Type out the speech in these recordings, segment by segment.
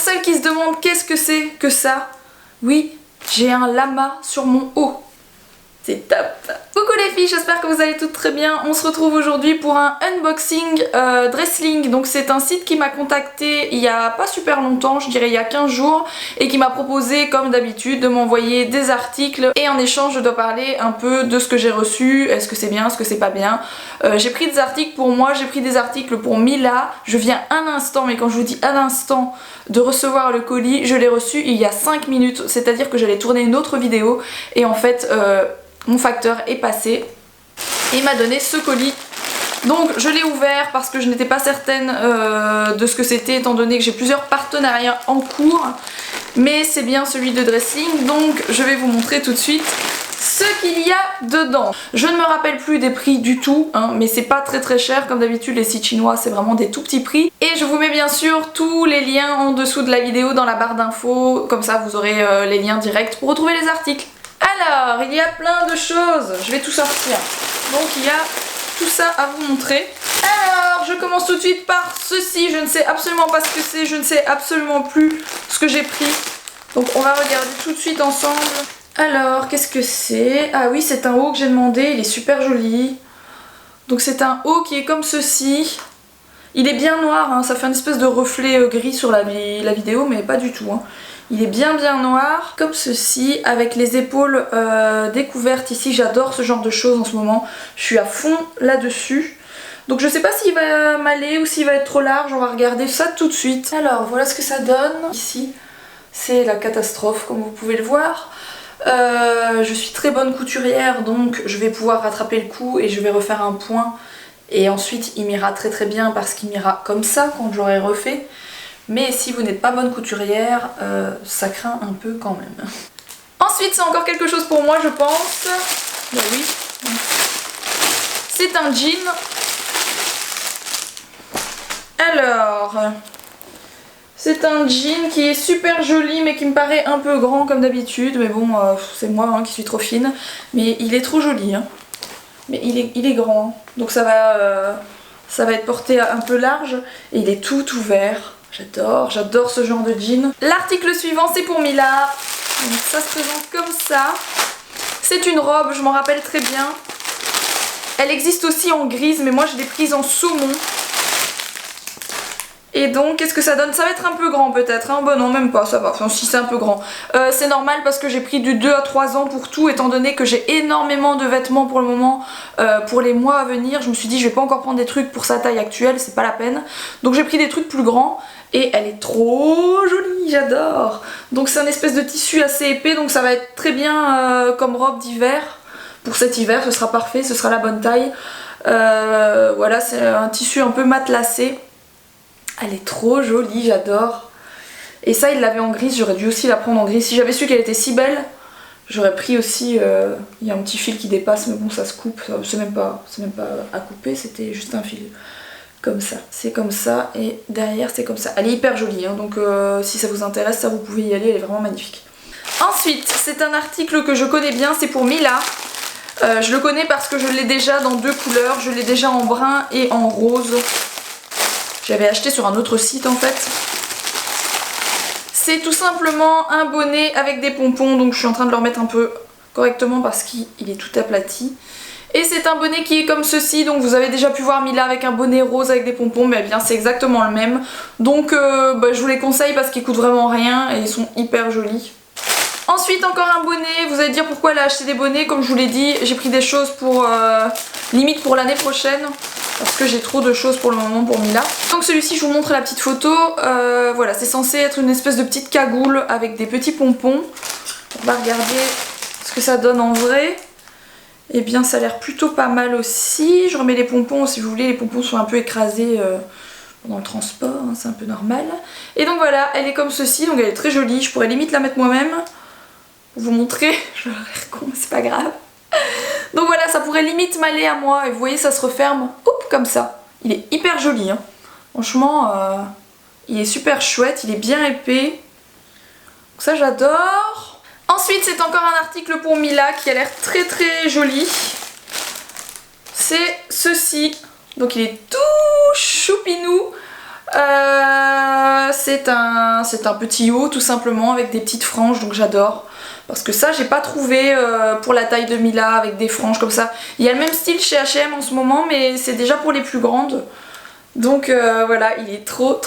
celles qui se demandent qu'est-ce que c'est que ça, oui, j'ai un lama sur mon haut. C'est top. Coucou les filles, j'espère que vous allez toutes très bien. On se retrouve aujourd'hui pour un unboxing Dresslink. Donc c'est un site qui m'a contacté il y a pas super longtemps, je dirais il y a 15 jours, et qui m'a proposé comme d'habitude de m'envoyer des articles, et en échange je dois parler un peu de ce que j'ai reçu, est-ce que c'est bien, est-ce que c'est pas bien. J'ai pris des articles pour moi, j'ai pris des articles pour Mila. Je viens à l'instant, mais quand je vous dis à l'instant, de recevoir le colis, je l'ai reçu il y a 5 minutes, c'est-à-dire que j'allais tourner une autre vidéo et en fait mon facteur est passé et il m'a donné ce colis. Donc je l'ai ouvert parce que je n'étais pas certaine de ce que c'était, étant donné que j'ai plusieurs partenariats en cours, mais c'est bien celui de Dresslink, donc je vais vous montrer tout de suite ce qu'il y a dedans. Je ne me rappelle plus des prix du tout, hein, mais c'est pas très cher, comme d'habitude les sites chinois c'est vraiment des tout petits prix. Et je vous mets bien sûr tous les liens en dessous de la vidéo dans la barre d'infos, comme ça vous aurez les liens directs pour retrouver les articles. Alors, il y a plein de choses, je vais tout sortir. Donc il y a tout ça à vous montrer. Alors, je commence tout de suite par ceci, je ne sais absolument pas ce que c'est, je ne sais absolument plus ce que j'ai pris. Donc on va regarder tout de suite ensemble. Alors, qu'est-ce que c'est? Ah oui, c'est un haut que j'ai demandé, il est super joli. Donc c'est un haut qui est comme ceci. Il est bien noir, hein, ça fait une espèce de reflet gris sur la vidéo, mais pas du tout. Hein. Il est bien noir, comme ceci, avec les épaules découvertes ici. J'adore ce genre de choses en ce moment. Je suis à fond là-dessus. Donc je sais pas s'il va m'aller ou s'il va être trop large, on va regarder ça tout de suite. Alors voilà ce que ça donne. Ici, c'est la catastrophe, comme vous pouvez le voir. Je suis très bonne couturière, donc je vais pouvoir rattraper le coup et je vais refaire un point. Et ensuite il m'ira très bien parce qu'il m'ira comme ça quand j'aurai refait. Mais si vous n'êtes pas bonne couturière, ça craint un peu quand même. Ensuite c'est encore quelque chose pour moi je pense. Ben oui. C'est un jean. Alors, c'est un jean qui est super joli mais qui me paraît un peu grand comme d'habitude. Mais bon, c'est moi hein, qui suis trop fine. Mais il est trop joli. Hein. Mais il est grand. Donc ça va être porté un peu large. Et il est tout ouvert. J'adore ce genre de jean. L'article suivant c'est pour Mila. Donc ça se présente comme ça. C'est une robe, je m'en rappelle très bien. Elle existe aussi en grise, mais moi je l'ai prise en saumon. Et donc qu'est-ce que ça donne? Ça va être un peu grand peut-être, hein. Bon non même pas, ça va, enfin si c'est un peu grand. C'est normal parce que j'ai pris du 2 à 3 ans pour tout, étant donné que j'ai énormément de vêtements pour le moment, pour les mois à venir. Je me suis dit je vais pas encore prendre des trucs pour sa taille actuelle, c'est pas la peine. Donc j'ai pris des trucs plus grands et elle est trop jolie, j'adore. Donc c'est un espèce de tissu assez épais, donc ça va être très bien comme robe d'hiver. Pour cet hiver ce sera parfait, ce sera la bonne taille. Voilà, c'est un tissu un peu matelassé. Elle est trop jolie, j'adore. Et ça, il l'avait en grise, j'aurais dû aussi la prendre en grise. Si j'avais su qu'elle était si belle, j'aurais pris aussi... Il y a un petit fil qui dépasse, mais bon, ça se coupe. C'est même pas à couper, c'était juste un fil. Comme ça. C'est comme ça, et derrière, c'est comme ça. Elle est hyper jolie, hein, donc si ça vous intéresse, ça, vous pouvez y aller, elle est vraiment magnifique. Ensuite, c'est un article que je connais bien, c'est pour Mila. Je le connais parce que je l'ai déjà dans 2 couleurs. Je l'ai déjà en brun et en rose. J'avais acheté sur un autre site en fait. C'est tout simplement un bonnet avec des pompons, donc je suis en train de le remettre un peu correctement parce qu'il est tout aplati. Et c'est un bonnet qui est comme ceci, donc vous avez déjà pu voir Mila avec un bonnet rose avec des pompons, mais bien c'est exactement le même. Donc je vous les conseille parce qu'ils coûtent vraiment rien et ils sont hyper jolis. Ensuite encore un bonnet, vous allez dire pourquoi elle a acheté des bonnets, comme je vous l'ai dit, j'ai pris des choses pour limite pour l'année prochaine. Parce que j'ai trop de choses pour le moment pour Mila. Donc celui-ci je vous montre la petite photo. Voilà, c'est censé être une espèce de petite cagoule avec des petits pompons. On va regarder ce que ça donne en vrai. Et bien ça a l'air plutôt pas mal aussi. Je remets les pompons si vous voulez, les pompons sont un peu écrasés pendant le transport, hein, c'est un peu normal. Et donc voilà, elle est comme ceci, donc elle est très jolie. Je pourrais limite la mettre moi-même. Pour vous montrer, je vais l'air con, mais c'est pas grave. Donc voilà, ça pourrait limite m'aller à moi. Et vous voyez, ça se referme, hop, comme ça. Il est hyper joli, hein. Franchement, il est super chouette, il est bien épais. Donc ça, j'adore. Ensuite, c'est encore un article pour Mila qui a l'air très joli. C'est ceci. Donc il est tout choupinou. C'est un petit haut tout simplement avec des petites franges, donc j'adore. Parce que ça j'ai pas trouvé pour la taille de Mila avec des franges comme ça. Il y a le même style chez H&M en ce moment mais c'est déjà pour les plus grandes. Donc voilà, il est trop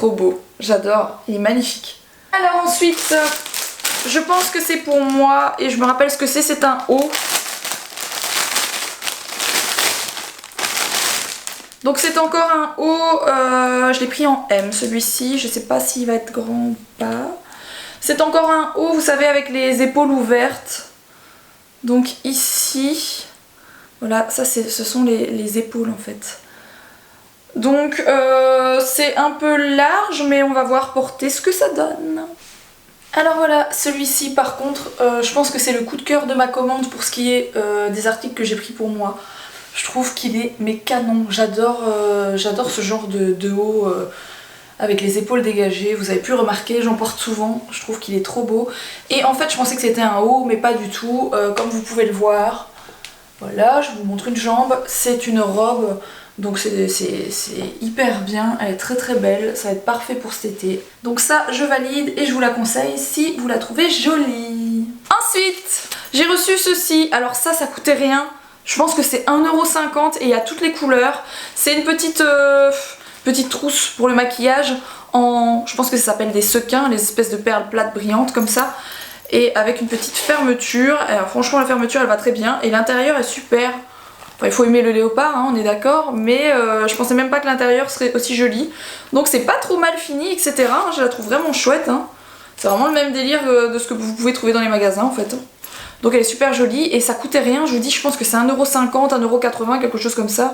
beau. J'adore, il est magnifique. Alors ensuite, je pense que c'est pour moi et je me rappelle ce que c'est un haut. Donc c'est encore un haut, je l'ai pris en M celui-ci, je sais pas s'il va être grand ou pas. C'est encore un haut, vous savez, avec les épaules ouvertes. Donc ici, voilà, ça ce sont les épaules en fait. Donc c'est un peu large, mais on va voir porter ce que ça donne. Alors voilà, celui-ci par contre, je pense que c'est le coup de cœur de ma commande pour ce qui est des articles que j'ai pris pour moi. Je trouve qu'il est mais canon, j'adore ce genre de haut avec les épaules dégagées, vous avez pu remarquer, j'en porte souvent, je trouve qu'il est trop beau. Et en fait je pensais que c'était un haut mais pas du tout, comme vous pouvez le voir. Voilà, je vous montre une jambe, c'est une robe, donc c'est hyper bien, elle est très belle, ça va être parfait pour cet été. Donc ça je valide et je vous la conseille si vous la trouvez jolie. Ensuite, j'ai reçu ceci, alors ça coûtait rien. Je pense que c'est 1,50€ et il y a toutes les couleurs. C'est une petite trousse pour le maquillage en... Je pense que ça s'appelle des sequins, les espèces de perles plates brillantes comme ça. Et avec une petite fermeture. Alors franchement la fermeture elle va très bien. Et l'intérieur est super. Enfin, il faut aimer le léopard, hein, on est d'accord. Mais je pensais même pas que l'intérieur serait aussi joli. Donc c'est pas trop mal fini, etc. Je la trouve vraiment chouette. Hein. C'est vraiment le même délire de ce que vous pouvez trouver dans les magasins en fait. Donc elle est super jolie et ça coûtait rien, je vous dis, je pense que c'est 1,50€, 1,80€, quelque chose comme ça. De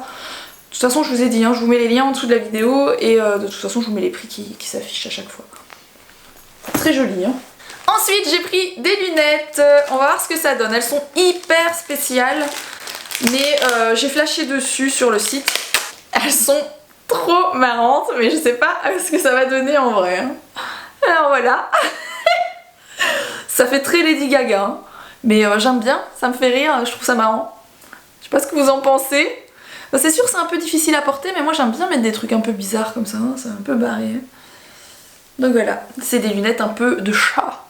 toute façon je vous ai dit, hein, je vous mets les liens en dessous de la vidéo et de toute façon je vous mets les prix qui s'affichent à chaque fois. Très joli hein. Ensuite j'ai pris des lunettes, on va voir ce que ça donne. Elles sont hyper spéciales mais j'ai flashé dessus sur le site. Elles sont trop marrantes mais je sais pas ce que ça va donner en vrai. Hein. Alors voilà. Ça fait très Lady Gaga. Hein. Mais j'aime bien, ça me fait rire, je trouve ça marrant. Je sais pas ce que vous en pensez. Bah, c'est sûr c'est un peu difficile à porter mais moi j'aime bien mettre des trucs un peu bizarres comme ça, hein, c'est un peu barré. Donc voilà, c'est des lunettes un peu de chat.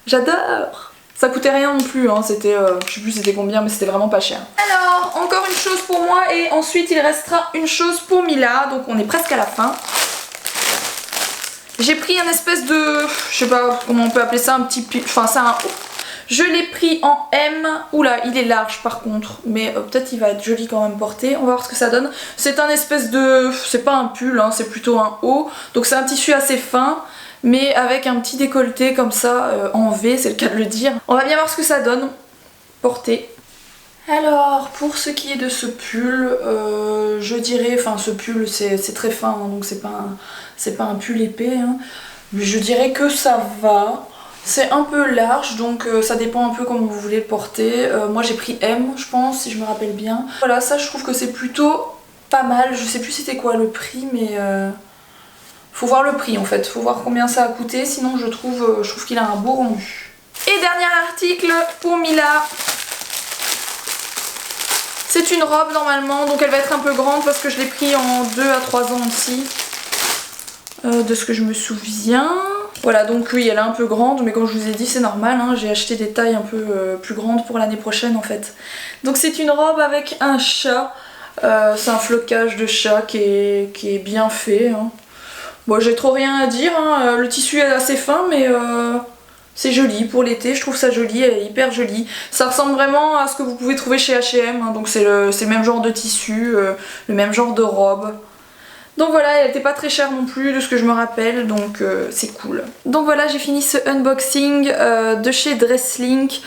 J'adore. Ça coûtait rien non plus, hein. C'était, je sais plus c'était combien mais c'était vraiment pas cher. Alors, encore une chose pour moi et ensuite il restera une chose pour Mila, donc on est presque à la fin. J'ai pris un espèce de, je sais pas comment on peut appeler ça, un petit, enfin c'est un haut. Je l'ai pris en M, oula il est large par contre, mais peut-être il va être joli quand même porté, on va voir ce que ça donne. C'est un espèce de, c'est pas un pull, hein, c'est plutôt un haut, donc c'est un tissu assez fin, mais avec un petit décolleté comme ça en V, c'est le cas de le dire. On va bien voir ce que ça donne, porté. Alors pour ce qui est de ce pull, je dirais, enfin ce pull c'est très fin, hein, donc c'est pas un pull épais, hein, mais je dirais que ça va. C'est un peu large donc ça dépend un peu comment vous voulez le porter. Moi j'ai pris M je pense si je me rappelle bien. Voilà ça je trouve que c'est plutôt pas mal. Je sais plus c'était quoi le prix mais faut voir le prix en fait. Faut voir combien ça a coûté sinon je trouve qu'il a un beau rendu. Et dernier article pour Mila. C'est une robe normalement donc elle va être un peu grande parce que je l'ai pris en 2 à 3 ans aussi. De ce que je me souviens. Voilà donc oui elle est un peu grande mais comme je vous ai dit c'est normal hein, j'ai acheté des tailles un peu plus grandes pour l'année prochaine en fait. Donc c'est une robe avec un chat, c'est un flocage de chat qui est bien fait. Hein. Bon j'ai trop rien à dire, hein. Le tissu est assez fin mais c'est joli pour l'été, je trouve ça joli, elle est hyper jolie. Ça ressemble vraiment à ce que vous pouvez trouver chez H&M, hein. Donc c'est le même genre de tissu, le même genre de robe. Donc voilà, elle n'était pas très chère non plus de ce que je me rappelle, donc c'est cool. Donc voilà, j'ai fini ce unboxing de chez Dresslink.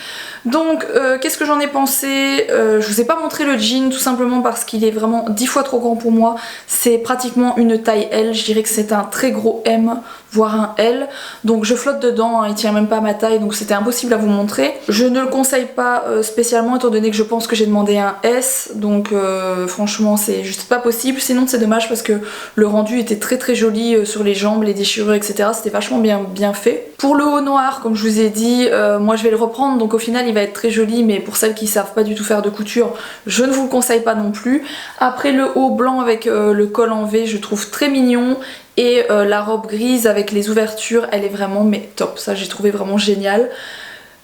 Donc qu'est-ce que j'en ai pensé? Je vous ai pas montré le jean tout simplement parce qu'il est vraiment 10 fois trop grand pour moi. C'est pratiquement une taille L, je dirais que c'est un très gros M, voire un L. Donc je flotte dedans, hein, il tient même pas à ma taille, donc c'était impossible à vous montrer. Je ne le conseille pas spécialement étant donné que je pense que j'ai demandé un S, donc franchement c'est juste pas possible. Sinon c'est dommage parce que le rendu était très joli sur les jambes, les déchirures, etc. C'était vachement bien fait. Pour le haut noir, comme je vous ai dit, moi je vais le reprendre, donc au final il va être très joli, mais pour celles qui savent pas du tout faire de couture, je ne vous le conseille pas non plus. Après le haut blanc avec le col en V, je trouve très mignon. Et la robe grise avec les ouvertures, elle est vraiment mais top, ça j'ai trouvé vraiment génial.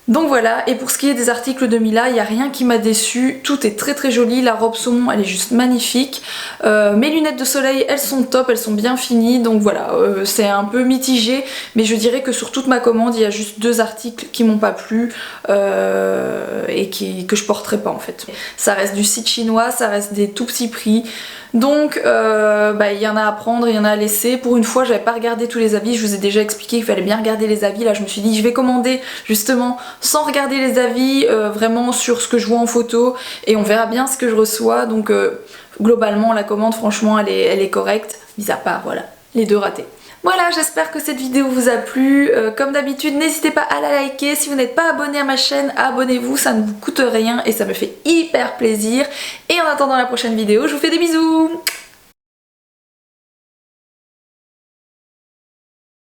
Donc voilà, et pour ce qui est des articles de Mila, il n'y a rien qui m'a déçu, tout est très joli, la robe saumon elle est juste magnifique, mes lunettes de soleil elles sont top, elles sont bien finies, donc voilà, c'est un peu mitigé, mais je dirais que sur toute ma commande il y a juste 2 articles qui m'ont pas plu et que je porterai pas en fait. Ça reste du site chinois, ça reste des tout petits prix. Donc il y en a à prendre, il y en a à laisser. Pour une fois j'avais pas regardé tous les avis, je vous ai déjà expliqué qu'il fallait bien regarder les avis. Là je me suis dit je vais commander justement sans regarder les avis, vraiment sur ce que je vois en photo, et on verra bien ce que je reçois. Donc globalement la commande franchement elle est correcte, mis à part voilà les 2 ratés. Voilà, j'espère que cette vidéo vous a plu. Comme d'habitude, n'hésitez pas à la liker. Si vous n'êtes pas abonné à ma chaîne, abonnez-vous, ça ne vous coûte rien et ça me fait hyper plaisir. Et en attendant la prochaine vidéo, je vous fais des bisous.